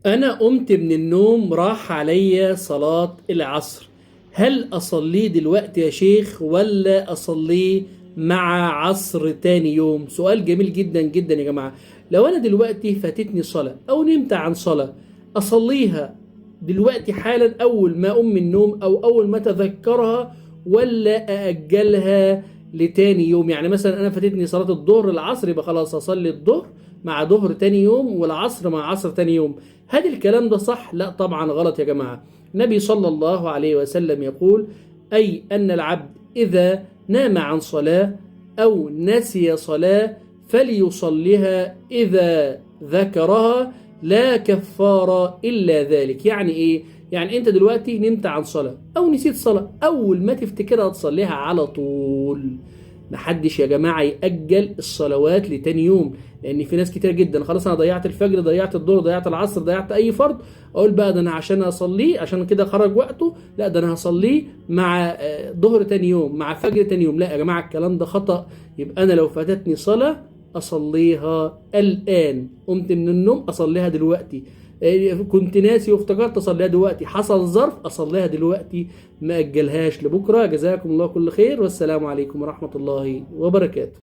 أنا قمت من النوم راح عليا صلاة العصر. هل أصليه دلوقتي يا شيخ ولا أصليه مع عصر تاني يوم؟ سؤال جميل جدا جدا يا جماعة. لو أنا دلوقتي فاتتني صلاة أو نمت عن صلاة، أصليها دلوقتي حالا أول ما أقوم من النوم أو أول ما أتذكرها، ولا أأجلها لتاني يوم؟ يعني مثلا أنا فاتتني صلاة الظهر العصر، يبقى خلاص أصلي الظهر مع ظهر تاني يوم والعصر مع عصر تاني يوم. هل الكلام ده صح؟ لا طبعا غلط يا جماعة. النبي صلى الله عليه وسلم يقول: أي أن العبد إذا نام عن صلاة أو نسي صلاة فليصليها إذا ذكرها، لا كفارة إلا ذلك. يعني إيه؟ يعني أنت دلوقتي نمت عن صلاة أو نسيت صلاة، أول ما تفتكرها تصليها على طول. محدش يا جماعة يأجل الصلوات لتاني يوم، لأن في ناس كتير جدا خلاص أنا ضيعت الفجر، ضيعت الظهر، ضيعت العصر، ضيعت أي فرض، أقول بقى ده أنا عشان أصليه عشان كده خرج وقته، لا ده أنا هصليه مع ظهر تاني يوم مع فجر تاني يوم. لا يا جماعة الكلام ده خطأ. يبقى أنا لو فاتتني صلاة أصليها الآن، قمت من النوم أصليها دلوقتي، كنت ناسي وافتكرت اصليها دلوقتي، حصل ظرف اصليها دلوقتي، ما اجلهاش لبكره. جزاكم الله كل خير، والسلام عليكم ورحمه الله وبركاته.